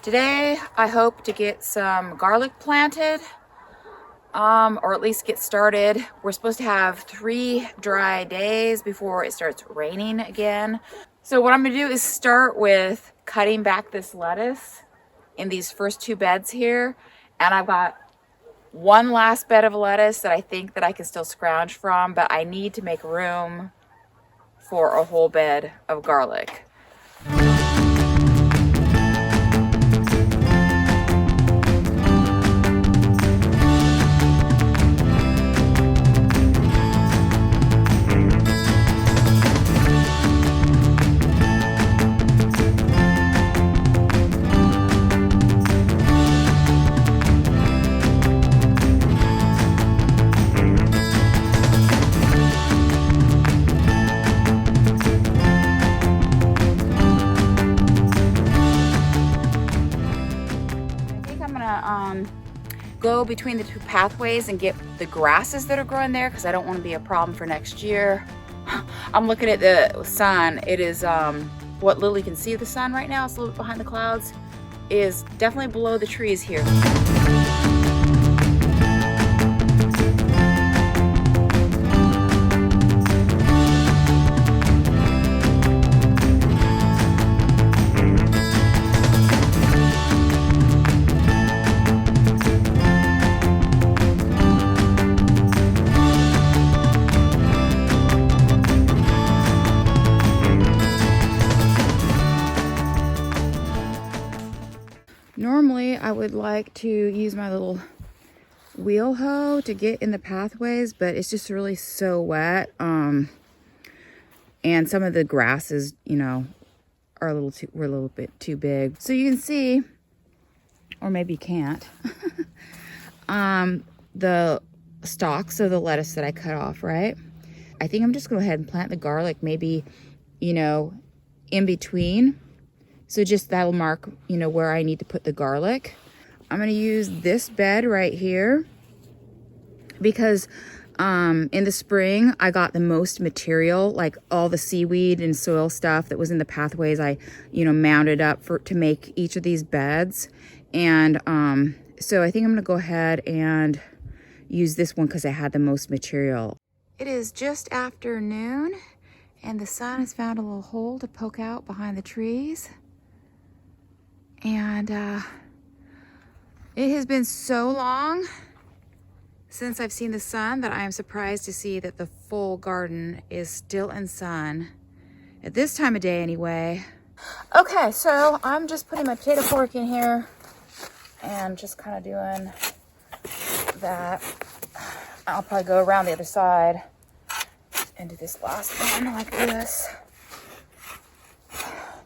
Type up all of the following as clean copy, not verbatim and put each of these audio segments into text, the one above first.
Today, I hope to get some garlic planted, or at least get started. We're supposed to have 3 dry days before it starts raining again. So what I'm gonna do is start with cutting back this lettuce in these first 2 beds here. And I've got one last bed of lettuce that I think that I can still scrounge from, but I need to make room for a whole bed of garlic. Go between the 2 pathways and get the grasses that are growing there because I don't want to be a problem for next year. I'm looking at the sun. It is what Lily can see of the sun right now. It's a little bit behind the clouds. Is definitely below the trees here. Normally, I would like to use my little wheel hoe to get in the pathways, but it's just really so wet. And some of the grasses, you know, were a little bit too big. So you can see, or maybe you can't, the stalks of the lettuce that I cut off, right? I think I'm just going to go ahead and plant the garlic maybe, you know, in between. So just that'll mark, you know, where I need to put the garlic. I'm going to use this bed right here because in the spring I got the most material, like all the seaweed and soil stuff that was in the pathways. I, you know, mounted up to make each of these beds. And so I think I'm going to go ahead and use this one because I had the most material. It is just after noon and the sun has found a little hole to poke out behind the trees. And it has been so long since I've seen the sun that I am surprised to see that the full garden is still in sun at this time of day anyway. Okay, so I'm just putting my potato fork in here and just kind of doing that. I'll probably go around the other side and do this last one like this.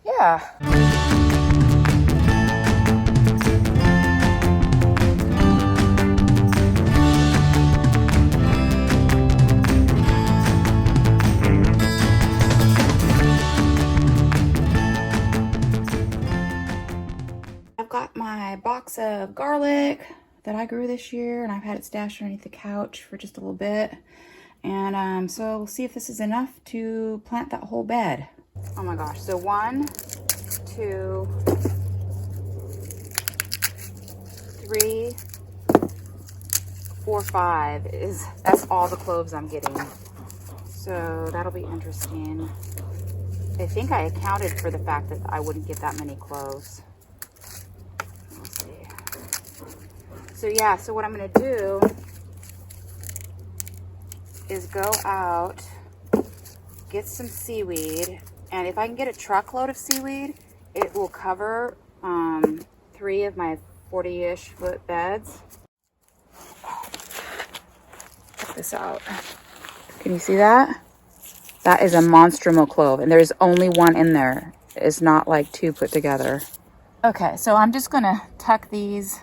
Yeah. Got my box of garlic that I grew this year, and I've had it stashed underneath the couch for just a little bit. And so we'll see if this is enough to plant that whole bed. Oh my gosh, so 1, 2, 3, 4, 5 that's all the cloves I'm getting. So that'll be interesting. I think I accounted for the fact that I wouldn't get that many cloves. So yeah, so what I'm gonna do is go out, get some seaweed, and if I can get a truckload of seaweed, it will cover 3 of my 40-ish foot beds. Check this out. Can you see that? That is a monstrum clove, and there's only 1 in there. It's not like 2 put together. Okay, so I'm just gonna tuck these.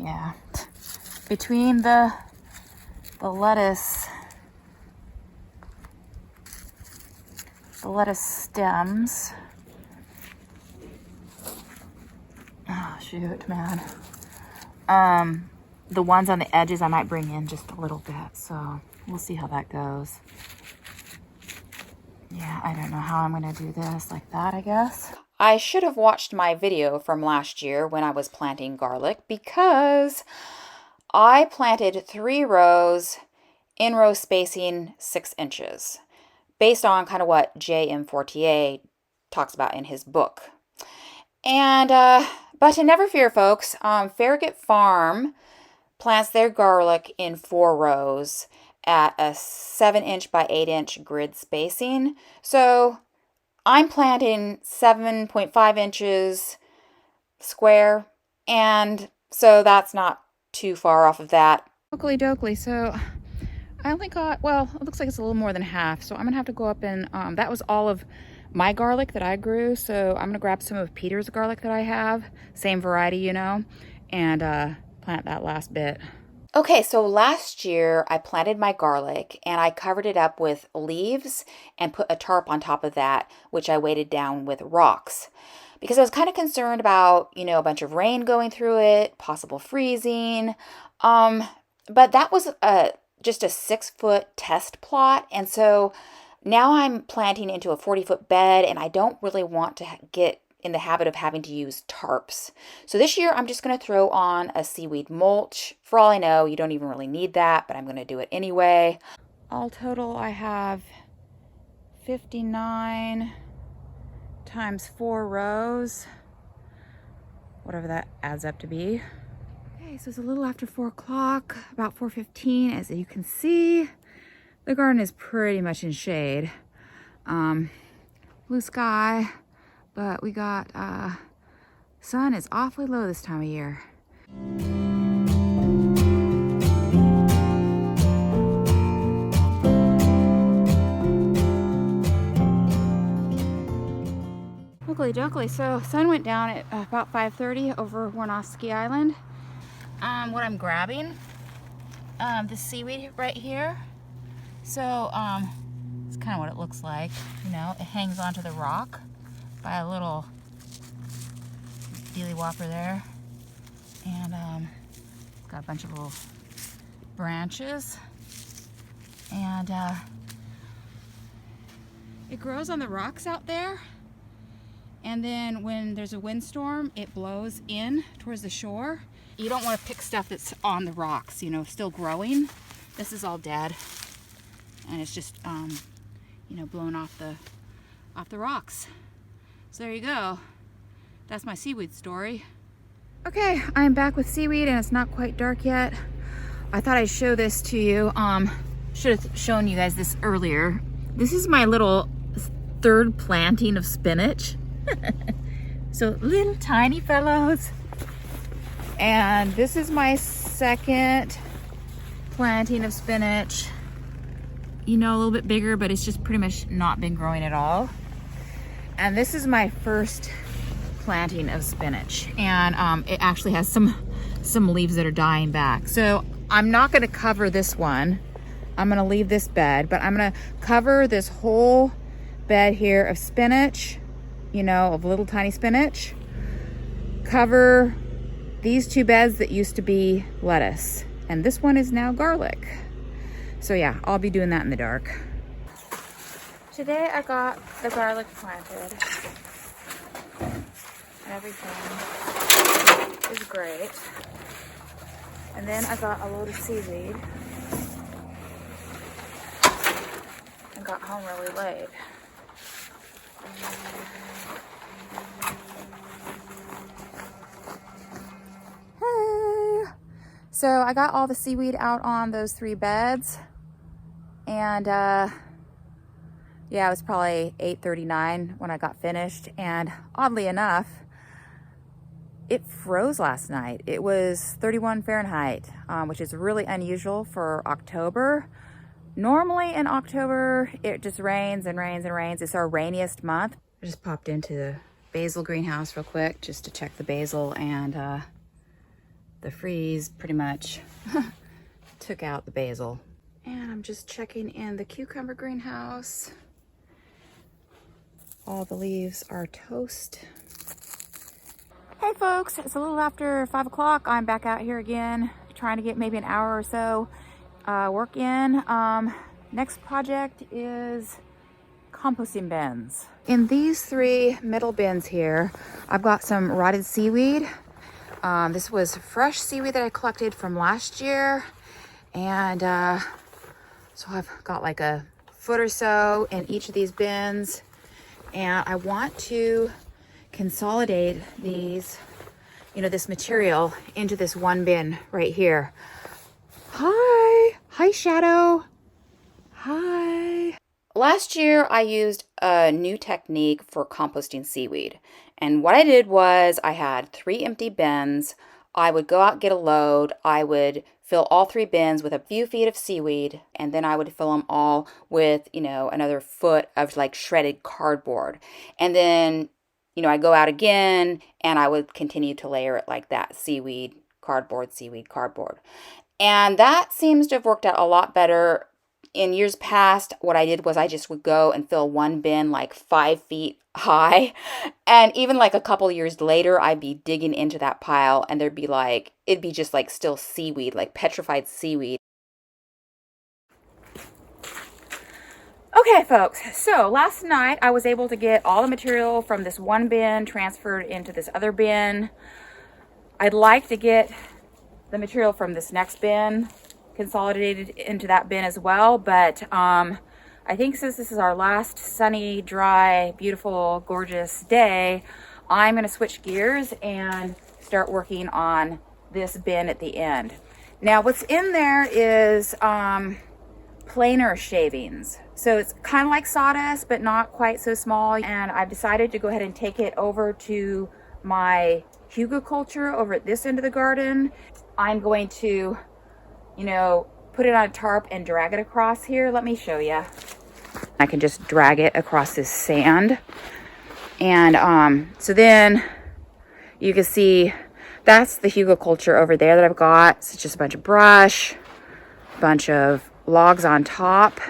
Yeah, between the lettuce stems. Oh shoot, man. The ones on the edges I might bring in just a little bit, so we'll see how that goes. Yeah, I don't know how I'm gonna do this like that, I guess. I should have watched my video from last year when I was planting garlic, because I planted 3 rows, in row spacing 6 inches, based on kind of what J.M. Fortier talks about in his book. And, but to never fear, folks, Farragut Farm plants their garlic in 4 rows at a 7-inch by 8-inch grid spacing. So I'm planting 7.5 inches square, and so that's not too far off of that. Oakley dokley, so I only got, well, it looks like it's a little more than half, so I'm gonna have to go up and, that was all of my garlic that I grew, so I'm gonna grab some of Peter's garlic that I have, same variety, you know, and plant that last bit. Okay, so last year I planted my garlic and I covered it up with leaves and put a tarp on top of that, which I weighted down with rocks, because I was kind of concerned about, you know, a bunch of rain going through it, possible freezing. But that was just a 6-foot test plot, and so now I'm planting into a 40-foot bed, and I don't really want to get in the habit of having to use tarps. So this year I'm just going to throw on a seaweed mulch. For all I know, you don't even really need that, but I'm going to do it anyway. All total, I have 59 times 4 rows, whatever that adds up to be. Okay, so it's a little after 4 o'clock, about 4:15. As you can see, the garden is pretty much in shade. Blue sky, but we got, sun is awfully low this time of year. Oakley dokley, so sun went down at about 5:30 over Warnoski Island. What I'm grabbing, the seaweed right here. So, it's kind of what it looks like, you know, it hangs onto the rock by a little dealy whopper there, and got a bunch of little branches, and it grows on the rocks out there, and then when there's a windstorm it blows in towards the shore. You don't want to pick stuff that's on the rocks, you know, still growing. This is all dead, and it's just you know, blown off the rocks. So there you go. That's my seaweed story. Okay, I'm back with seaweed, and it's not quite dark yet. I thought I'd show this to you. Should have shown you guys this earlier. This is my little 3rd planting of spinach. So little tiny fellows. And this is my 2nd planting of spinach. You know, a little bit bigger, but it's just pretty much not been growing at all. And this is my 1st planting of spinach, and it actually has some leaves that are dying back. So I'm not going to cover this one. I'm going to leave this bed, but I'm going to cover this whole bed here of spinach, you know, of little tiny spinach. Cover these 2 beds that used to be lettuce, and this one is now garlic. So yeah, I'll be doing that in the dark. Today I got the garlic planted. Everything is great. And then I got a load of seaweed and got home really late. Hey! So I got all the seaweed out on those 3 beds, and yeah, it was probably 8:39 when I got finished, and oddly enough, it froze last night. It was 31 Fahrenheit, which is really unusual for October. Normally in October, it just rains and rains and rains. It's our rainiest month. I just popped into the basil greenhouse real quick just to check the basil, and the freeze pretty much took out the basil. And I'm just checking in the cucumber greenhouse. All the leaves are toast. Hey folks, it's a little after 5 o'clock. I'm back out here again, trying to get maybe an hour or so work in. Next project is composting bins. In these 3 middle bins here, I've got some rotted seaweed. This was fresh seaweed that I collected from last year. And so I've got like a foot or so in each of these bins. And I want to consolidate these, you know, this material into this one bin right here. Hi, Shadow. Hi. Last year, I used a new technique for composting seaweed. And what I did was I had 3 empty bins. I would go out, get a load. I would fill all 3 bins with a few feet of seaweed, and then I would fill them all with, you know, another foot of like shredded cardboard. And then, you know, I'd go out again and I would continue to layer it like that. Seaweed, cardboard, seaweed, cardboard. And that seems to have worked out a lot better. In years past, what I did was I just would go and fill one bin like 5 feet high. And even like a couple years later, I'd be digging into that pile and there'd be like, it'd be just like still seaweed, like petrified seaweed. Okay, folks, so last night I was able to get all the material from this one bin transferred into this other bin. I'd like to get the material from this next bin consolidated into that bin as well, but I think since this is our last sunny, dry, beautiful, gorgeous day, I'm going to switch gears and start working on this bin at the end. Now, what's in there is planer shavings. So it's kind of like sawdust, but not quite so small. And I've decided to go ahead and take it over to my hugelkultur over at this end of the garden. I'm going to, you know, put it on a tarp and drag it across here. Let me show you. I can just drag it across this sand. And so then you can see that's the hugelkultur over there that I've got. So it's just a bunch of brush, a bunch of logs on top.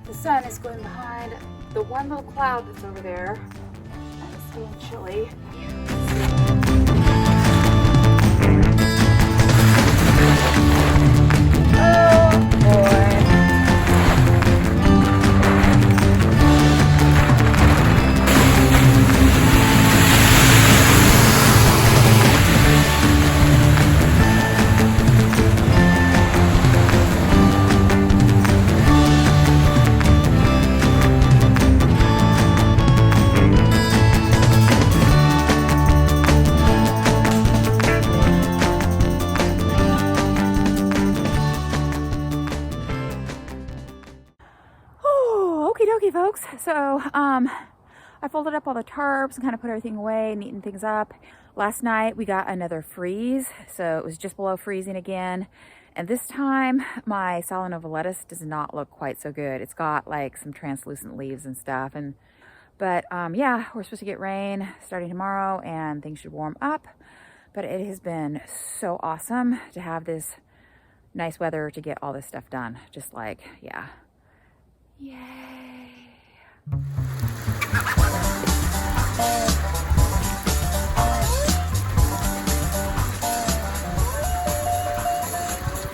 The sun is going behind the one little cloud that's over there, and it's getting chilly. Oh boy. Folks, so I folded up all the tarps and kind of put everything away, neatened things up. Last night we got another freeze, so it was just below freezing again, and this time my Salanova lettuce does not look quite so good. It's got like some translucent leaves and stuff, but yeah, we're supposed to get rain starting tomorrow and things should warm up. But it has been so awesome to have this nice weather to get all this stuff done. Just like, yeah, yay.